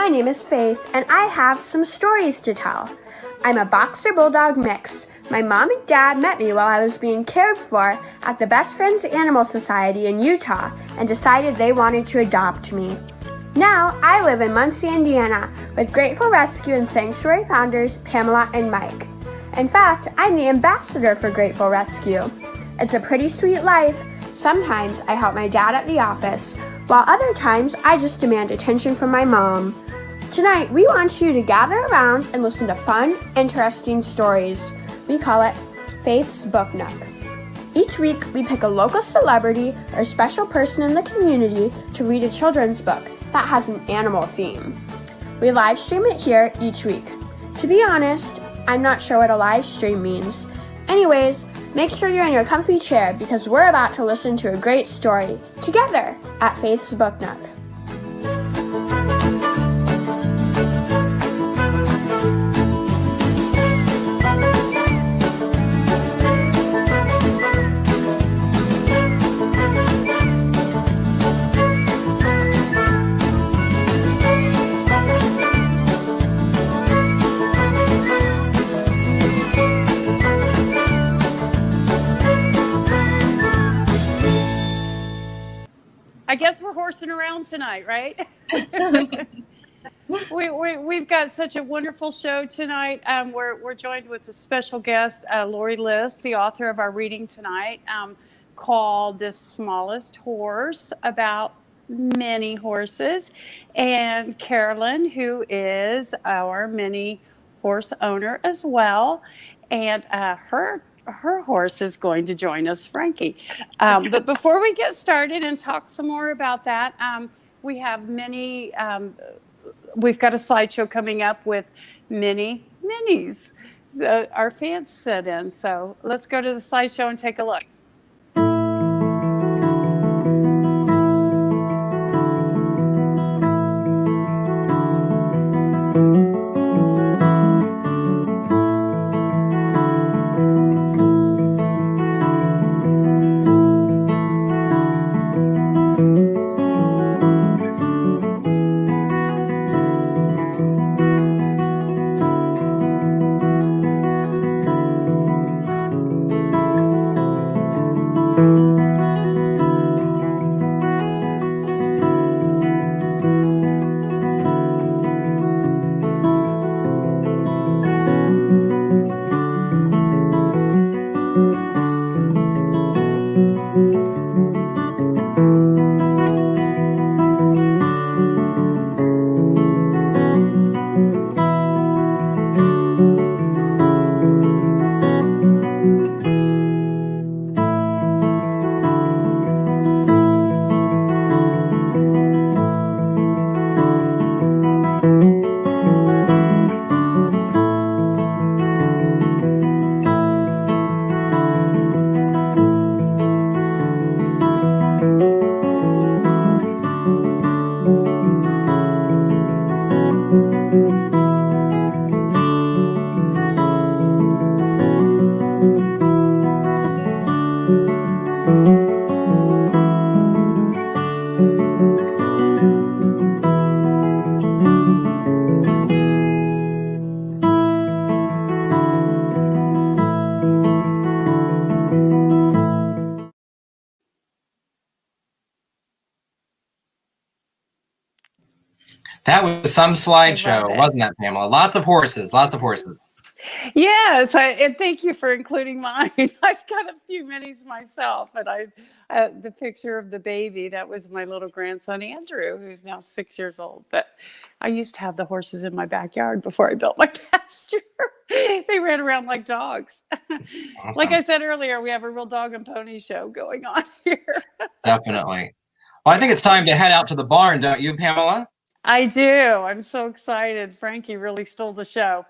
My name is Faith, and I have some stories to tell. I'm a Boxer Bulldog mix. My mom and dad met me while I was being cared for at the Best Friends Animal Society in Utah and decided they wanted to adopt me. Now, I live in Muncie, Indiana, with Grateful Rescue and Sanctuary founders Pamela and Mike. In fact, I'm the ambassador for Grateful Rescue. It's a pretty sweet life. Sometimes I help my dad at the office, while other times I just demand attention from my mom. Tonight, we want you to gather around and listen to fun, interesting stories. We call it Faith's Book Nook. Each week, we pick a local celebrity or special person in the community to read a children's book that has an animal theme. We live stream it here each week. To be honest, I'm not sure what a live stream means. Anyways, make sure you're in your comfy chair because we're about to listen to a great story together at Faith's Book Nook. I guess we're horsing around tonight, right? We've got such a wonderful show tonight. We're joined with a special guest, Lorie List, the author of our reading tonight, called "The Smallest Horse," about many horses, and Carolyn, who is our mini horse owner as well, and her horse is going to join us, Frankie. But before we get started and talk some more about that, we have we've got a slideshow coming up with minis our fans sent in. So let's go to the slideshow and take a look. That was some slideshow, wasn't that, Pamela? Lots of horses, lots of horses. Yes, and thank you for including mine. I've got a few minis myself, and the picture of the baby, that was my little grandson, Andrew, who's now 6 years old. But I used to have the horses in my backyard before I built my pasture. They ran around like dogs. Awesome. Like I said earlier, we have a real dog and pony show going on here. Definitely. Well, I think it's time to head out to the barn, don't you, Pamela? I do. I'm so excited. Frankie really stole the show.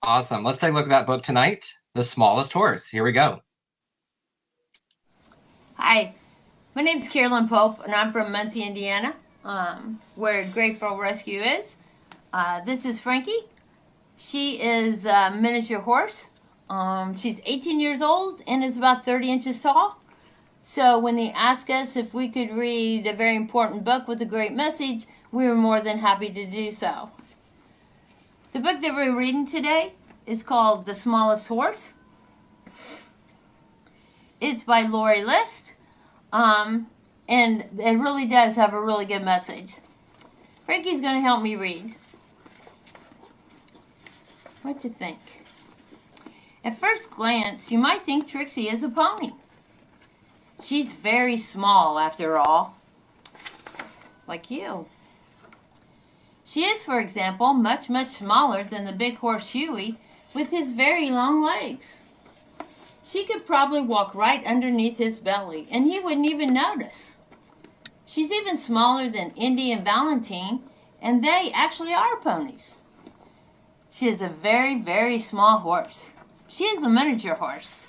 Awesome. Let's take a look at that book tonight, The Smallest Horse. Here we go. Hi, my name is Carolyn Pope, and I'm from Muncie, Indiana, where Grateful Rescue is. This is Frankie. She is a miniature horse. She's 18 years old and is about 30 inches tall. So when they asked us if we could read a very important book with a great message, we were more than happy to do so. The book that we're reading today is called The Smallest Horse. It's by Lorie List, and it really does have a really good message. Frankie's going to help me read. What do you think? At first glance, you might think Trixie is a pony. She's very small, after all, like you. She is, for example, much, much smaller than the big horse Huey with his very long legs. She could probably walk right underneath his belly, and he wouldn't even notice. She's even smaller than Indy and Valentine, and they actually are ponies. She is a very, very small horse. She is a miniature horse.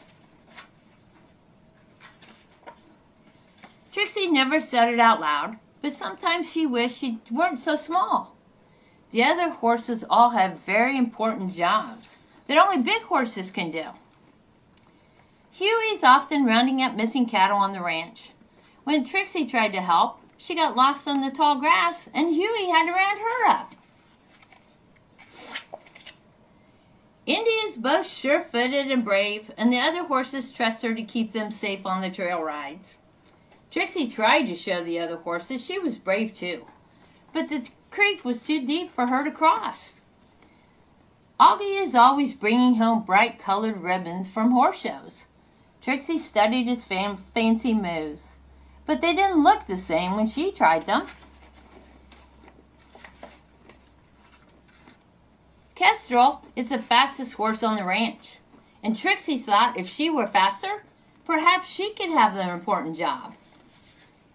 Trixie never said it out loud, but sometimes she wished she weren't so small. The other horses all have very important jobs that only big horses can do. Huey's often rounding up missing cattle on the ranch. When Trixie tried to help, she got lost in the tall grass, and Huey had to round her up. Indy is both sure-footed and brave, and the other horses trust her to keep them safe on the trail rides. Trixie tried to show the other horses she was brave too, but the creek was too deep for her to cross. Augie is always bringing home bright-colored ribbons from horse shows. Trixie studied his fancy moves, but they didn't look the same when she tried them. Kestrel is the fastest horse on the ranch, and Trixie thought if she were faster, perhaps she could have the important job.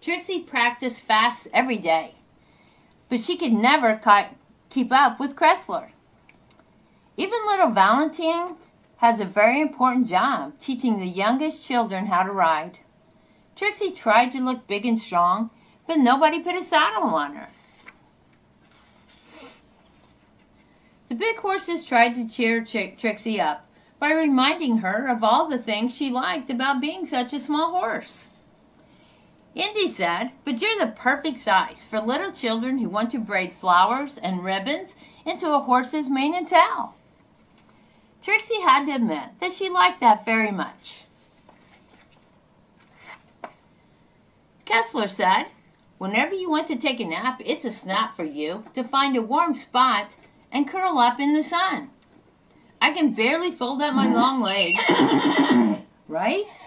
Trixie practiced fast every day, but she could never keep up with Kestrel. Even little Valentine has a very important job teaching the youngest children how to ride. Trixie tried to look big and strong, but nobody put a saddle on her. The big horses tried to cheer Trixie up by reminding her of all the things she liked about being such a small horse. Indy said, "But you're the perfect size for little children who want to braid flowers and ribbons into a horse's mane and tail." Trixie had to admit that she liked that very much. Kestrel said, "Whenever you want to take a nap, it's a snap for you to find a warm spot and curl up in the sun. I can barely fold up my long legs, right?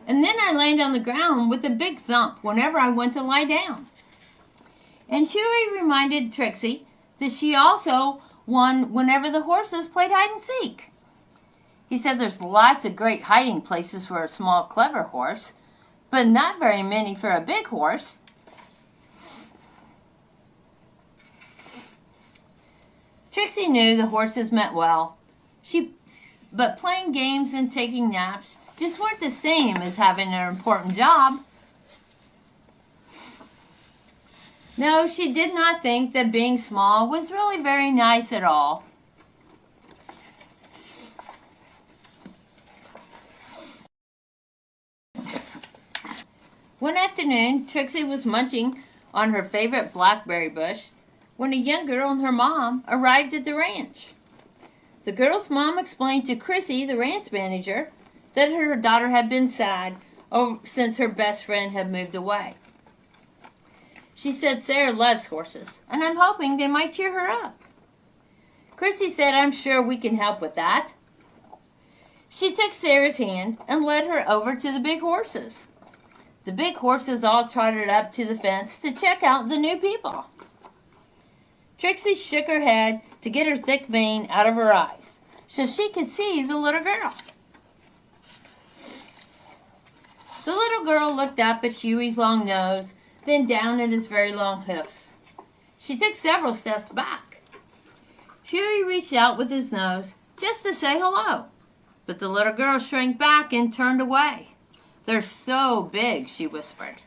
And then I land on the ground with a big thump whenever I want to lie down." And Huey reminded Trixie that she also won whenever the horses played hide and seek. He said there's lots of great hiding places for a small, clever horse, but not very many for a big horse. Trixie knew the horses meant well, but playing games and taking naps just weren't the same as having an important job. No, she did not think that being small was really very nice at all. One afternoon, Trixie was munching on her favorite blackberry bush when a young girl and her mom arrived at the ranch. The girl's mom explained to Chrissy, the ranch manager, that her daughter had been sad since her best friend had moved away. She said Sarah loves horses, and I'm hoping they might cheer her up. Chrissy said, "I'm sure we can help with that." She took Sarah's hand and led her over to the big horses. The big horses all trotted up to the fence to check out the new people. Trixie shook her head to get her thick mane out of her eyes so she could see the little girl. The little girl looked up at Huey's long nose, then down at his very long hoofs. She took several steps back. Huey reached out with his nose just to say hello, but the little girl shrank back and turned away. "They're so big," she whispered.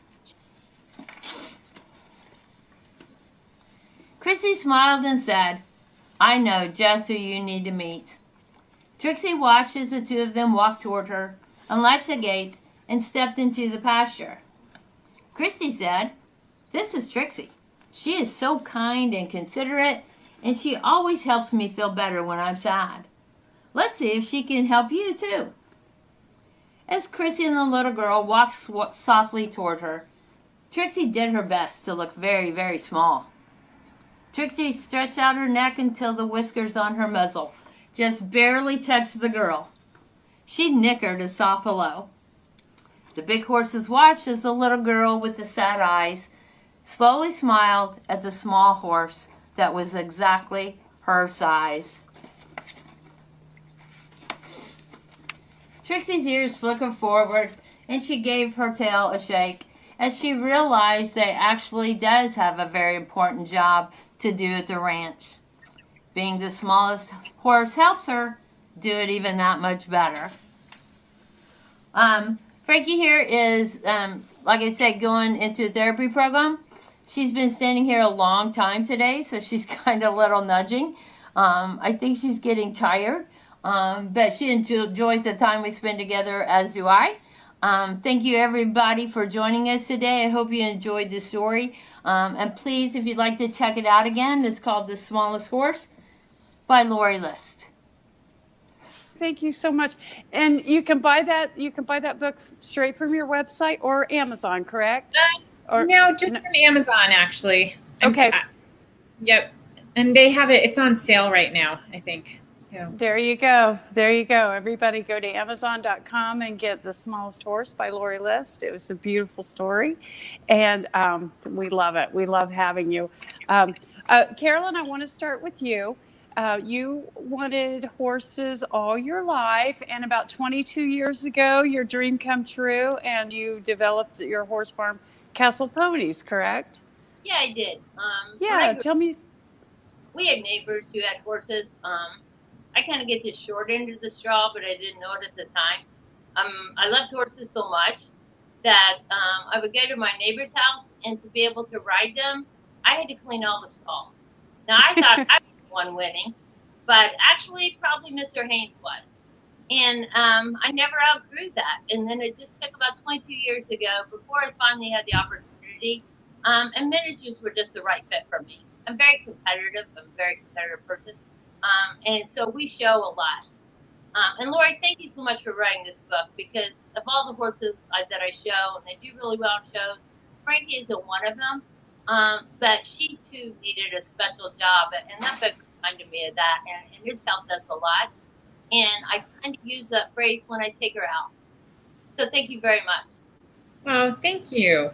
Chrissy smiled and said, "I know just who you need to meet." Trixie watched as the two of them walked toward her, unlatched the gate, and stepped into the pasture. Christy said, "This is Trixie. She is so kind and considerate, and she always helps me feel better when I'm sad. Let's see if she can help you too. As Chrissy and the little girl walked softly toward her, Trixie did her best to look very, very small. Trixie stretched out her neck until the whiskers on her muzzle just barely touched the girl. She nickered a soft hello. The big horses watched as the little girl with the sad eyes slowly smiled at the small horse that was exactly her size. Trixie's ears flickered forward and she gave her tail a shake as she realized that actually does have a very important job to do at the ranch. Being the smallest horse helps her do it even that much better. Frankie here is, like I said, going into a therapy program. She's been standing here a long time today, so she's kind of a little nudging. I think she's getting tired, but she enjoys the time we spend together, as do I. Thank you, everybody, for joining us today. I hope you enjoyed this story. And please, if you'd like to check it out again, it's called The Smallest Horse by Lorie List. Thank you so much. And you can buy that book straight from your website or Amazon, correct? No, just from Amazon, actually. Okay. Yep. And they have it. It's on sale right now, I think. So there you go. There you go. Everybody go to Amazon.com and get The Smallest Horse by Lorie List. It was a beautiful story. And we love it. We love having you. Carolyn, I want to start with you. You wanted horses all your life, and about 22 years ago, your dream come true, and you developed your horse farm, Castle Ponies, correct? Yeah, I did. Tell me. We had neighbors who had horses. I kind of get the short end of the straw, but I didn't know it at the time. I loved horses so much that I would go to my neighbor's house, and to be able to ride them, I had to clean all the stalls. Now, I thought I was the one winning, but actually probably Mr. Haynes was. And I never outgrew that. And then it just took about 22 years ago before I finally had the opportunity. And miniatures were just the right fit for me. I'm very competitive. I'm a very competitive person. And so we show a lot. And Lorie, thank you so much for writing this book, because of all the horses that I show, and they do really well in shows, Frankie isn't one of them. But she too needed a special job, and that book reminded me of that, and it's helped us a lot. And I kind of use that phrase when I take her out. So thank you very much. Oh, thank you.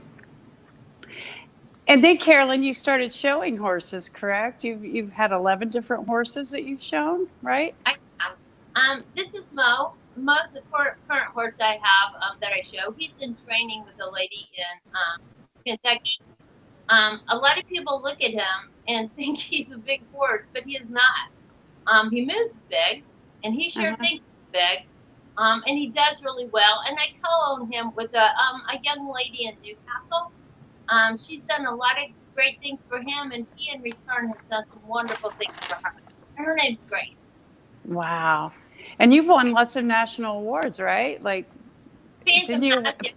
And then, Carolyn, you started showing horses, correct? You've had 11 different horses that you've shown, right? I have. This is Mo. Mo's the current horse I have that I show. He's in training with a lady in Kentucky. A lot of people look at him and think he's a big horse, but he is not. He moves big, and he sure thinks he's big, and he does really well. And I co-own him with a young lady in Newcastle. She's done a lot of great things for him, and he in return has done some wonderful things for her. Her name's Grace. Wow. And you've won lots of national awards, right? Like, Phantom, didn't you? That's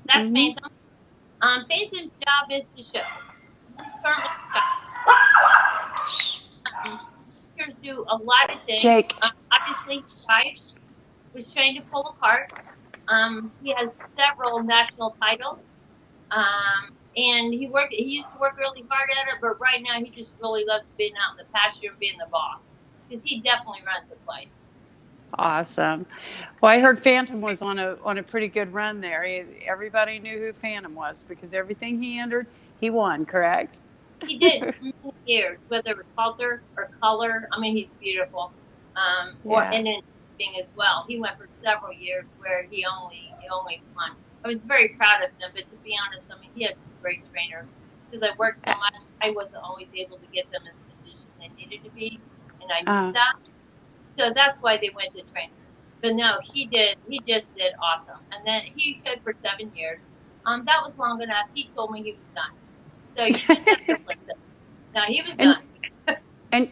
Phantom. Phantom's job is to show. He's currently do a lot of things. Jake. Obviously, Tice was trained to pull a cart. He has several national titles. And he used to work really hard at it, but right now he just really loves being out in the pasture and being the boss, because he definitely runs the place. Awesome. Well, I heard Phantom was on a pretty good run there. Everybody knew who Phantom was because everything he entered, he won, correct? He did for many years, whether it was halter or color. I mean, he's beautiful. And then as well. He went for several years where he only won. I was very proud of him, but to be honest, I mean, he has great trainers. Because I worked so much, I wasn't always able to get them in the position they needed to be, and I knew that. So that's why they went to trainers. But no, he just did awesome. And then he showed for 7 years. That was long enough. He told me he was done. So you just have to listen. No, he was done.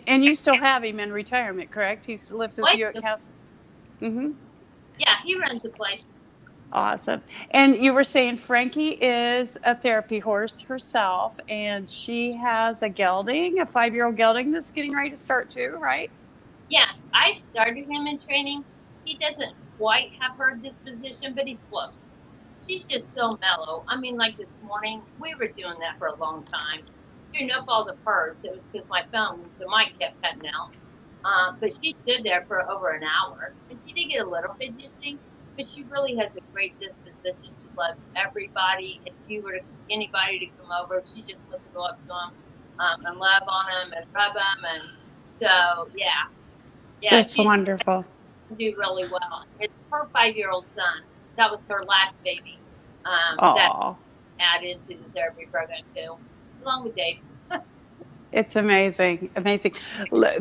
And you still have him in retirement, correct? He lives with you at Castle. Mm-hmm. Yeah, he runs the place. Awesome. And you were saying Frankie is a therapy horse herself, and she has a gelding, a 5-year-old gelding that's getting ready to start too, right? Yeah, I started him in training. He doesn't quite have her disposition, but he's close. She's just so mellow. I mean, like this morning, we were doing that for a long time. Doing up all the purrs. It was because my phone, the mic kept cutting out. But she stood there for over an hour. And she did get a little fidgety, but she really has a great disposition. She loves everybody. If you were anybody to come over, she just wants to go up to them and love on them and rub them. And so, yeah. That's wonderful. Do really well. It's her 5-year-old son. That was her last baby. That added to the therapy program too, along with Dave. It's amazing, amazing.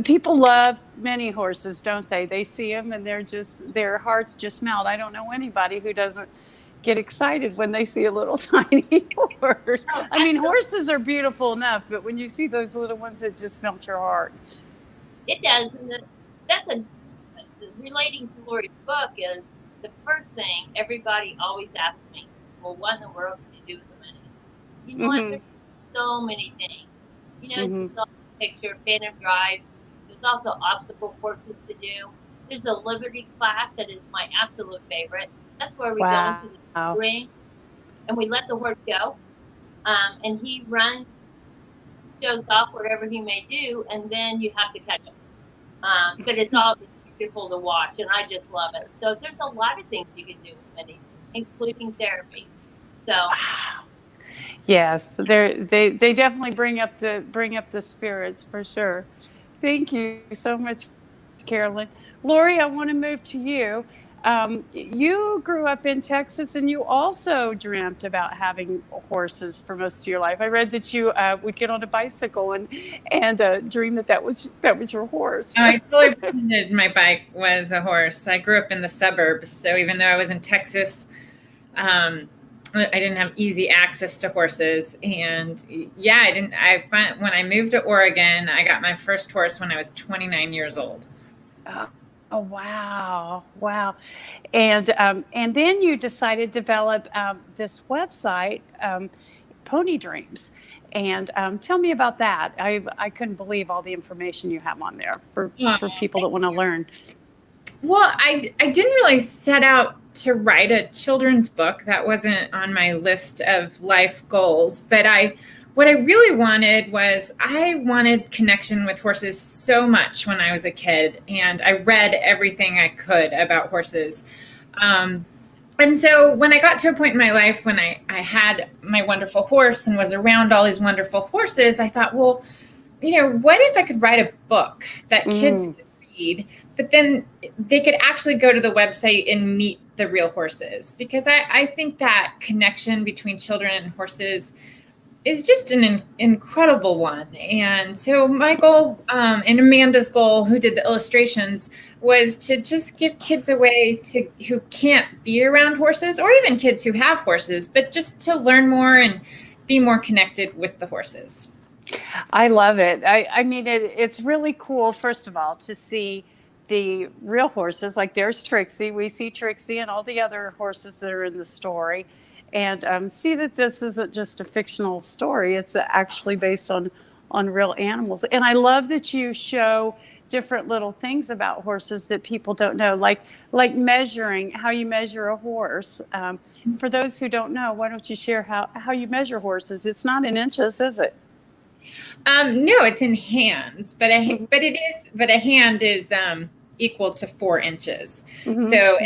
People love mini horses, don't they? They see them and their hearts just melt. I don't know anybody who doesn't get excited when they see a little tiny horse. I mean, horses are beautiful enough, but when you see those little ones, it just melts your heart. It does, and relating to Lorie's book is the first thing everybody always asks me, well, what in the world can you do with the mini? You know what? There's so many things. You know, it's also a picture, phantom drive. There's also obstacle courses to do. There's a Liberty class that is my absolute favorite. That's where we go into the ring and we let the horse go. And he runs, shows off whatever he may do, and then you have to catch him. But it's all beautiful to watch, and I just love it. So there's a lot of things you can do with minis, including therapy. So. Yes, they definitely bring up the spirits for sure. Thank you so much, Carolyn. Lorie, I want to move to you. You grew up in Texas, and you also dreamt about having horses for most of your life. I read that you would get on a bicycle and dream that was your horse. I totally pretended my bike was a horse. I grew up in the suburbs, so even though I was in Texas, I didn't have easy access to horses. And yeah, when I moved to Oregon, I got my first horse when I was 29 years old. Oh, wow. And then you decided to develop this website, Pony Dreams. And tell me about that. I couldn't believe all the information you have on there for people that want to learn. Well, I didn't really set out to write a children's book. That wasn't on my list of life goals. But what I really wanted was I wanted connection with horses so much when I was a kid. And I read everything I could about horses. And so when I got to a point in my life when I had my wonderful horse and was around all these wonderful horses, I thought, well, what if I could write a book that kids could read, but then they could actually go to the website and meet the real horses? Because I think that connection between children and horses is just an incredible one. And so my goal, and Amanda's goal, who did the illustrations, was to just give kids a way who can't be around horses, or even kids who have horses, but just to learn more and be more connected with the horses. I love it. I mean, it's really cool, first of all, to see the real horses. Like there's Trixie. We see Trixie and all the other horses that are in the story. And see that this isn't just a fictional story. It's actually based on real animals. And I love that you show different little things about horses that people don't know, like measuring, how you measure a horse. For those who don't know, why don't you share how you measure horses? It's not in inches, is it? No, it's in hands, but a hand is equal to 4 inches. Mm-hmm. So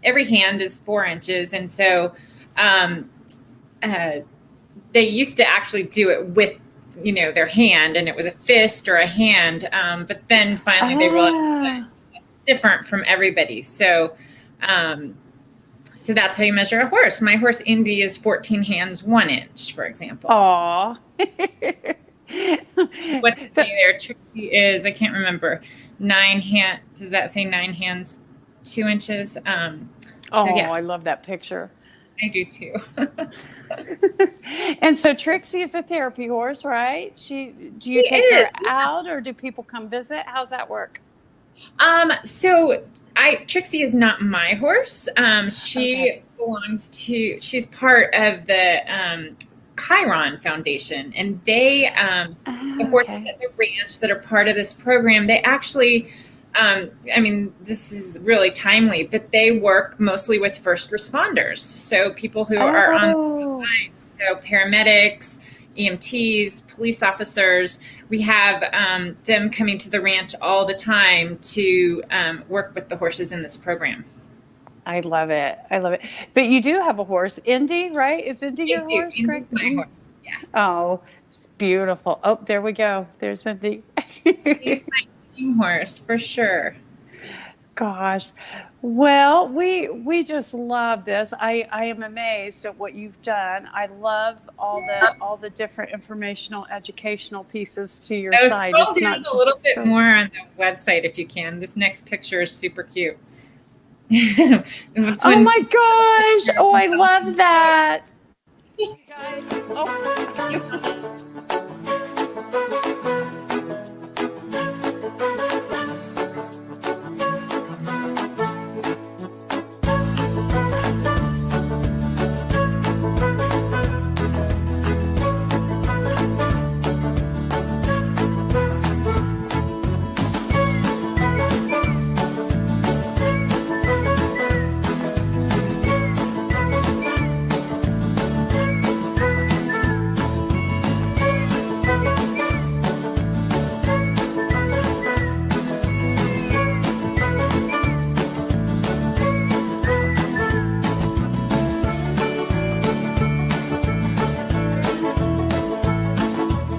every hand is 4 inches, and so they used to actually do it with their hand, and it was a fist or a hand, but then finally they realized that it's different from everybody. So that's how you measure a horse. My horse Indy is 14 hands 1 inch, for example. Aww. What they say there, Trixie is, I can't remember, 9 hands. Does that say 9 hands 2 inches? Yeah. I love that picture. I do too. And so Trixie is a therapy horse, right? Do you take her out, or do people come visit? How's that work? So Trixie is not my horse. She she's part of the Chiron Foundation, and they, the horses at the ranch that are part of this program, they actually, this is really timely, but they work mostly with first responders. So people who are on the line, so paramedics, EMTs, police officers. We have them coming to the ranch all the time to work with the horses in this program. I love it. I love it. But you do have a horse, Indy, right? Is Indy your horse? Indy's my horse. Yeah. Oh, it's beautiful. Oh, there we go. There's Indy. She's my dream horse for sure. Gosh. Well, we just love this. I am amazed at what you've done. I love all the different informational, educational pieces to your site. It's not just a little bit more on the website if you can. This next picture is super cute. Oh my gosh! Oh, I love that. You guys. Oh.